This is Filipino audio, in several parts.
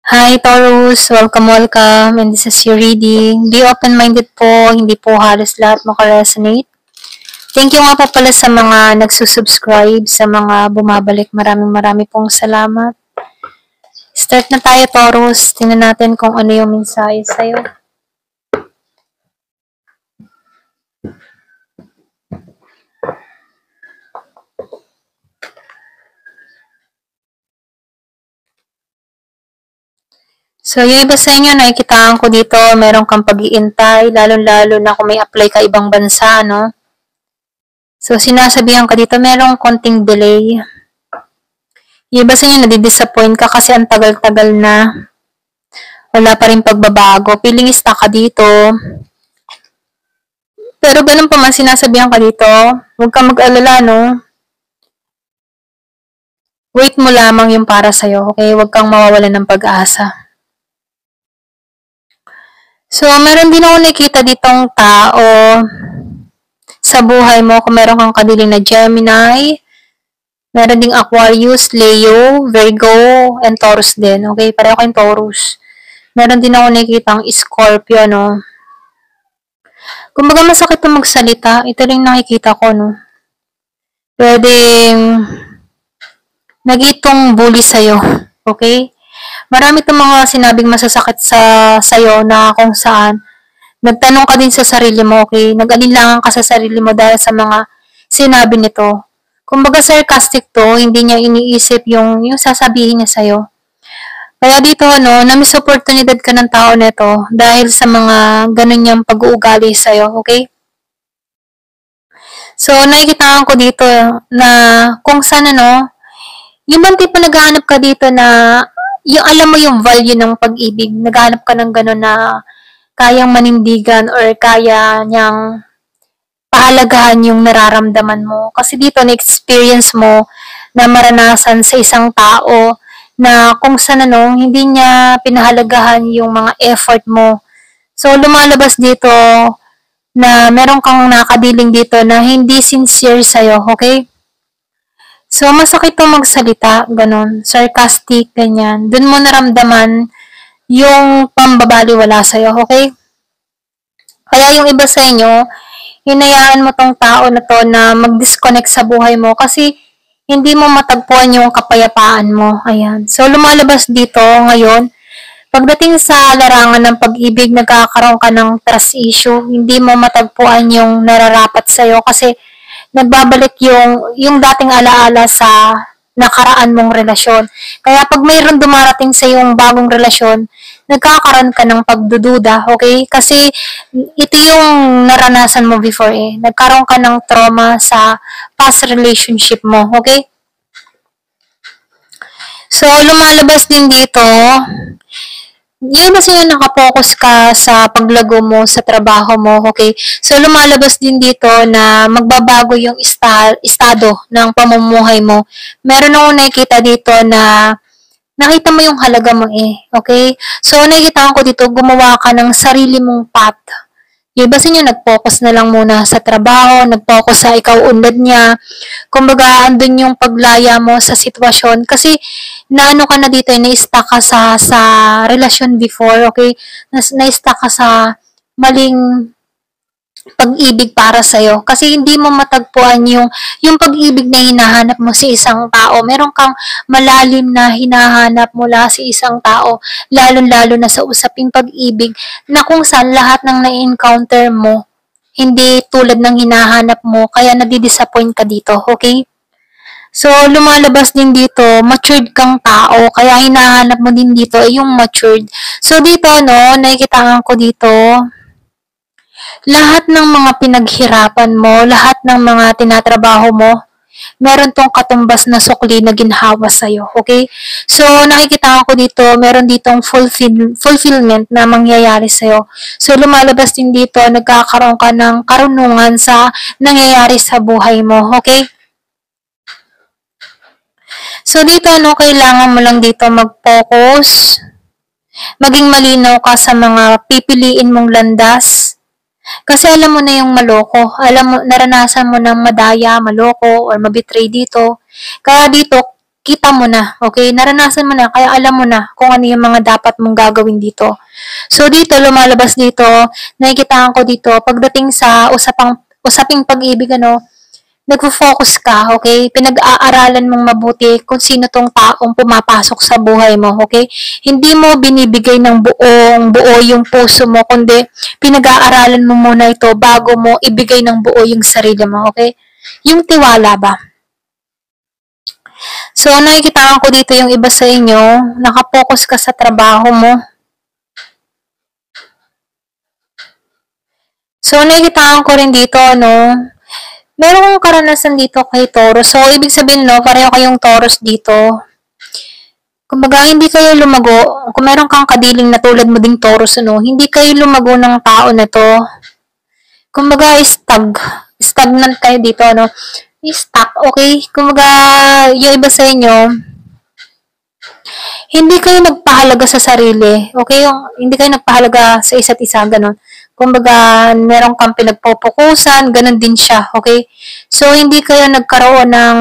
Hi Taurus, welcome, and this is your reading. Be open-minded po, hindi po halos lahat makaresonate. Thank you nga po pala sa mga nagsusubscribe, sa mga bumabalik. Maraming pong salamat. Start na tayo Taurus, tingnan natin kung ano yung mensahe sa'yo. So, yung iba sa inyo, nakikitaan ko dito, meron kang pag-iintay, lalo-lalo na kung may apply ka ibang bansa, no? So, sinasabihan ka dito, merong konting delay. Yung iba sa inyo, nadidisappoint ka kasi ang tagal-tagal na. Wala pa rin pagbabago. Feeling stuck ka dito. Pero ganun pa man, sinasabihan ka dito, huwag kang mag-alala, no? Wait mo lamang yung para sa'yo, okay? Huwag kang mawawalan ng pag-asa. So, meron din ako nakita ditong tao sa buhay mo kung meron kang kadiling na Gemini, meron ding Aquarius, Leo, Virgo, and Taurus din. Okay, pareho kayong Taurus. Meron din ako nakikitang Scorpio, no? Kumbaga masakit na magsalita, ito rin nakikita ko, no? Pwedeng nagitong bully sa'yo, okay? Marami itong mga sinabing masasakit sa'yo na kung saan nagtanong ka din sa sarili mo, okay? Nag-alinlangan ka sa sarili mo dahil sa mga sinabi nito. Kumbaga sarcastic to, hindi niya iniisip yung sasabihin niya sa'yo. Kaya dito, na-miss opportunidad ka ng tao nito dahil sa mga ganun niyang pag-uugali sa'yo, okay? So, nakikitaan ko dito na kung saan, yung bang tipo naghahanap ka dito na yung alam mo yung value ng pag-ibig, naghahanap ka ng gano'n na kayang manindigan or kaya niyang pahalagahan yung nararamdaman mo. Kasi dito, na-experience mo na maranasan sa isang tao na kung saan hindi niya pinahalagahan yung mga effort mo. So, lumalabas dito na meron kang nakadiling dito na hindi sincere sa'yo, okay? So, masakit to magsalita, ganun, sarcastic, ganyan. Doon mo naramdaman yung pambabaliwala sa'yo, okay? Kaya yung iba sa inyo, hinayaan mo tong tao na to na mag-disconnect sa buhay mo kasi hindi mo matagpuan yung kapayapaan mo. Ayan. So, lumalabas dito ngayon, pagdating sa larangan ng pag-ibig, nagkakaroon ka ng trust issue, hindi mo matagpuan yung nararapat sa'yo kasi nagbabalik yung dating alaala sa nakaraan mong relasyon. Kaya pag mayroon dumarating sa yung bagong relasyon, nagkakaroon ka ng pagdududa, okay? Kasi ito yung naranasan mo before eh. Nagkaroon ka ng trauma sa past relationship mo, okay? So, lumalabas din dito, yung kasi yung nakapokus ka sa paglago mo, sa trabaho mo, okay? So, lumalabas din dito na magbabago yung estado ng pamumuhay mo. Meron akong nakikita dito na nakita mo yung halaga mo eh, okay? So, nakikita ko dito, gumawa ka ng sarili mong path. Yung iba sa inyo, nag-focus na lang muna sa trabaho, nag-focus sa ikaw unlad niya. Kumbaga, andun yung paglaya mo sa sitwasyon. Kasi, naano ka na dito, na-stuck ka sa relasyon before, okay? Na-stuck ka sa maling pag-ibig para sa'yo. Kasi hindi mo matagpuan yung pag-ibig na hinahanap mo sa isang tao. Meron kang malalim na hinahanap mula sa isang tao, lalo-lalo na sa usaping pag-ibig, na kung saan lahat ng na-encounter mo, hindi tulad ng hinahanap mo, kaya nadidisappoint ka dito, okay? So, lumalabas din dito, matured kang tao, kaya hinahanap mo din dito ay yung matured. So, dito, nakikitaan ko dito, lahat ng mga pinaghirapan mo, lahat ng mga tinatrabaho mo, meron tong katumbas na sukli na ginhawa sa'yo, okay? So, nakikita ko dito, meron ditong fulfillment na mangyayari sa'yo. So, lumalabas din dito, nagkakaroon ka ng karunungan sa nangyayari sa buhay mo, okay? So, dito, kailangan mo lang dito mag-focus, maging malinaw ka sa mga pipiliin mong landas, kasi alam mo na yung maloko. Alam mo, naranasan mo ng madaya, maloko, or mabitray dito. Kaya dito, kita mo na, okay? Naranasan mo na, kaya alam mo na kung ano yung mga dapat mong gagawin dito. So, dito, lumalabas dito, nakikitaan ko dito, pagdating sa usaping pag-ibig, nagfo-focus ka, okay? Pinag-aaralan mong mabuti kung sino tong taong pumapasok sa buhay mo, okay? Hindi mo binibigay ng buo yung puso mo, kundi pinag-aaralan mo muna ito bago mo ibigay ng buo yung sarili mo, okay? Yung tiwala ba? So, nakikita ko dito yung iba sa inyo, nakapokus ka sa trabaho mo. So, nakikita ko rin dito, meron kong karanasan dito kay Taurus. So, ibig sabihin, pareho kayong Taurus dito. Kumbaga, hindi kayo lumago. Kung meron kang kadiling na tulad mo ding Taurus, hindi kayo lumago ng tao na to. Kumbaga, stagnant kayo dito, stuck, okay? Kumbaga, yung iba sa inyo, hindi kayo nagpahalaga sa sarili, okay? Hindi kayo nagpahalaga sa isa't isa, ganun. Kumbaga, meron kang pinagpupukusan, ganun din siya, okay? So, hindi kayo nagkaroon ng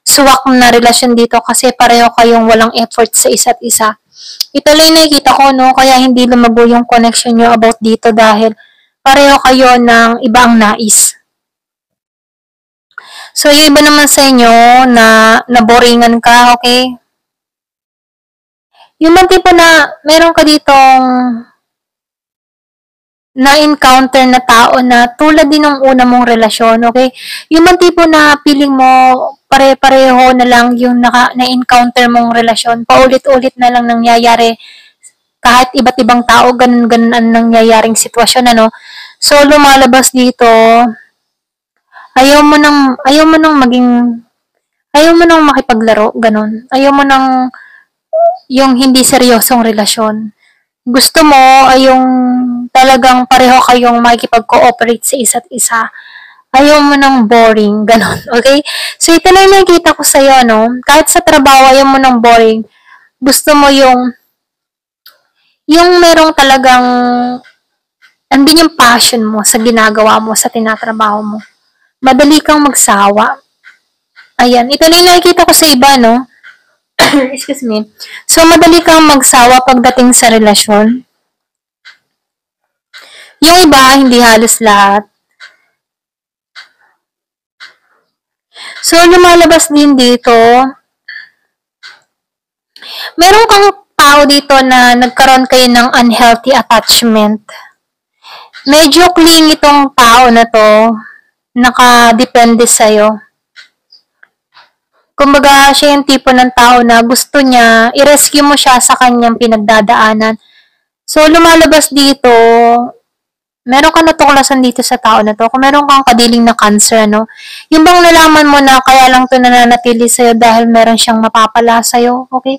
suwak na relasyon dito kasi pareho kayong walang effort sa isa't isa. Ito lang nakikita ko, kaya hindi lumago yung connection nyo about dito dahil pareho kayo ng ibang nais. So, yung iba naman sa inyo na naboringan ka, okay? Yung mga tipo na meron ka ditong na-encounter na tao na tulad din ng una mong relasyon, okay? Yung mga tipo na feeling mo pare-pareho na lang yung na-encounter mong relasyon, paulit-ulit na lang nangyayari kahit iba't ibang tao, ganun-ganun ang nangyayaring sitwasyon, So, lumalabas dito, ayaw mo nang makipaglaro, ganun. Ayaw mo nang yung hindi seryosong relasyon. Gusto mo ay yung talagang pareho kayong makikipag-cooperate sa isa't isa. Ayaw mo ng boring, ganun, okay? So, ito na yung nakikita ko sa'yo, Kahit sa trabaho, ayaw mo ng boring. Gusto mo yung merong talagang andun yung passion mo sa ginagawa mo, sa tinatrabaho mo. Madali kang magsawa. Ayan, ito na yung nakikita ko sa iba, Excuse me. So, madali kang magsawa pagdating sa relasyon. Yung iba, hindi halos lahat. So, lumalabas din dito, meron kang tao dito na nagkaroon kayo ng unhealthy attachment. Medyo clingy itong tao na to, nakadepende sa'yo. Kumbaga, siya yung tipo ng tao na gusto niya, i-rescue mo siya sa kanyang pinagdadaanan. So, lumalabas dito, meron kang natuklasan dito sa tao na to. Kung meron kang kadiling na cancer, yung bang nalaman mo na kaya lang to nananatili sa'yo dahil meron siyang mapapala sa'yo, okay?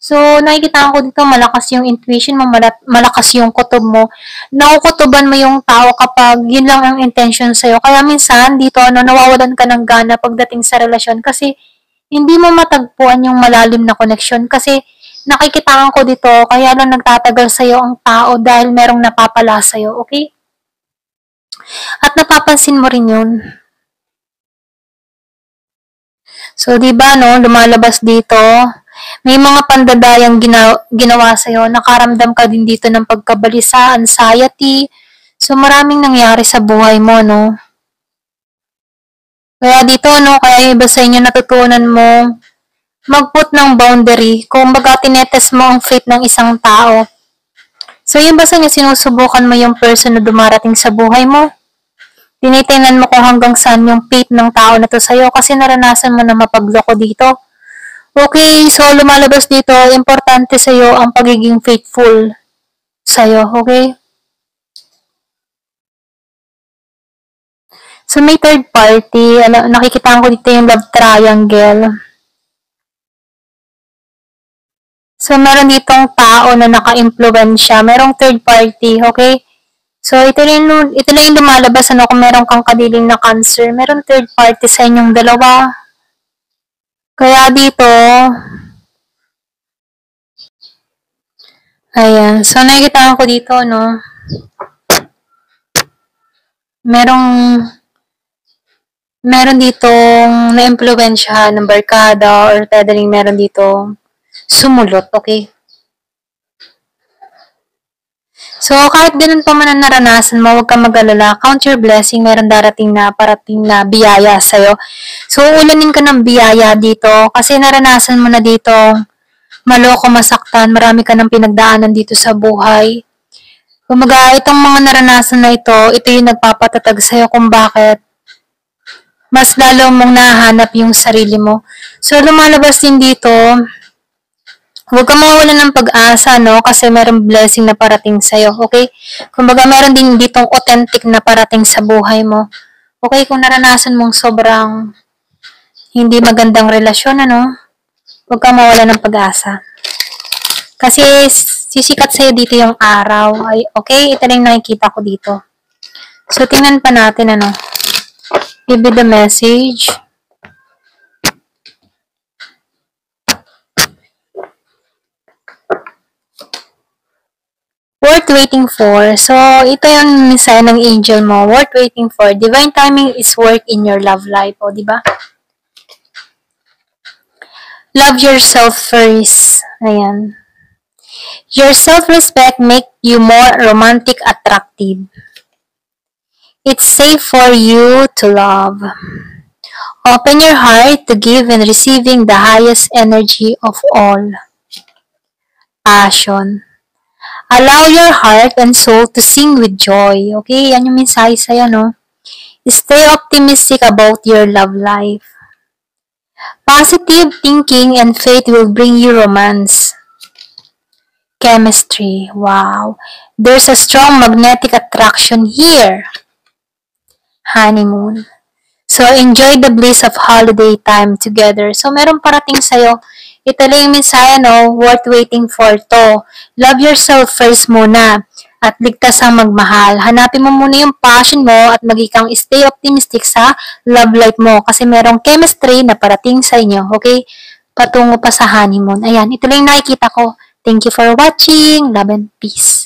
So, nakikita ko dito, malakas yung intuition mo, malakas yung kutob mo. Nakukutuban mo yung tao kapag yun lang ang intention sa'yo. Kaya minsan, dito, nawawalan ka ng gana pagdating sa relasyon kasi hindi mo matagpuan yung malalim na connection kasi nakikitaan ko dito, kaya lang nagtatagal sa'yo ang tao dahil merong napapala sa'yo, okay? At napapansin mo rin yun. So, di ba, lumalabas dito, may mga pandadayang ginawa sa'yo, nakaramdam ka din dito ng pagkabalisa, anxiety, so maraming nangyari sa buhay mo, Kaya dito, kaya yung iba sa inyo natutunan mo, mag-put ng boundary, kung baga tinetest mo ang faith ng isang tao. So, yung ba sa inyo, sinusubukan mo yung person na dumarating sa buhay mo? Tinitingnan mo kung hanggang saan yung faith ng tao na to sa'yo kasi naranasan mo na mapagloko dito. Okay, so lumalabas dito, importante sa'yo ang pagiging faithful sa'yo, okay? So, may third party, nakikita ko dito yung love triangle. So, meron ditong tao na naka-impluensya, merong third party, okay? So, ito lang yung lumalabas, kung meron kang kadiling na cancer, meron third party sa inyong dalawa. Kaya dito, ayan, so nakikita ko dito, merong meron ditong na-impluwensyahan ng barkada or pwedeng meron ditong sumulot, okay? So, kahit ganun pa man ang naranasan mo, huwag kang mag-alala. Count your blessing. Meron parating na biyaya sa'yo. So, ulanin ka ng biyaya dito kasi naranasan mo na dito maloko, masaktan. Marami ka ng pinagdaanan dito sa buhay. Kumaga, itong mga naranasan na ito yung nagpapatatag sa'yo kung bakit mas lalo mong nahanap yung sarili mo. So, lumalabas din dito, huwag kang mawalan ng pag-asa, no? Kasi merong blessing na parating sa'yo, okay? Kumbaga, meron din ditong authentic na parating sa buhay mo. Okay, kung naranasan mong sobrang hindi magandang relasyon, ano? Huwag kang mawalan ng pag-asa. Kasi sisikat sa'yo dito yung araw. Ay, okay, ito lang nakikita ko dito. So, tingnan pa natin, ano? Give me the message. Worth waiting for. So, ito yung mensahe ng angel mo. Worth waiting for. Divine timing is work in your love life. O, di ba? Love yourself first. Ayan. Your self-respect make you more romantic attractive. It's safe for you to love. Open your heart to give and receiving the highest energy of all. Passion. Allow your heart and soul to sing with joy. Okay, yan yung mensahe sa'yo, no? Stay optimistic about your love life. Positive thinking and faith will bring you romance. Chemistry. Wow. There's a strong magnetic attraction here. Honeymoon. So, enjoy the bliss of holiday time together. So, meron parating sa'yo. Ito lang yung mensahe, no? Worth waiting for to. Love yourself first muna. At ligtas ang magmahal. Hanapin mo muna yung passion mo at maging stay optimistic sa love life mo. Kasi merong chemistry na parating sa inyo. Okay? Patungo pa sa honeymoon. Ayan, ito lang yung nakikita ko. Thank you for watching. Love and peace.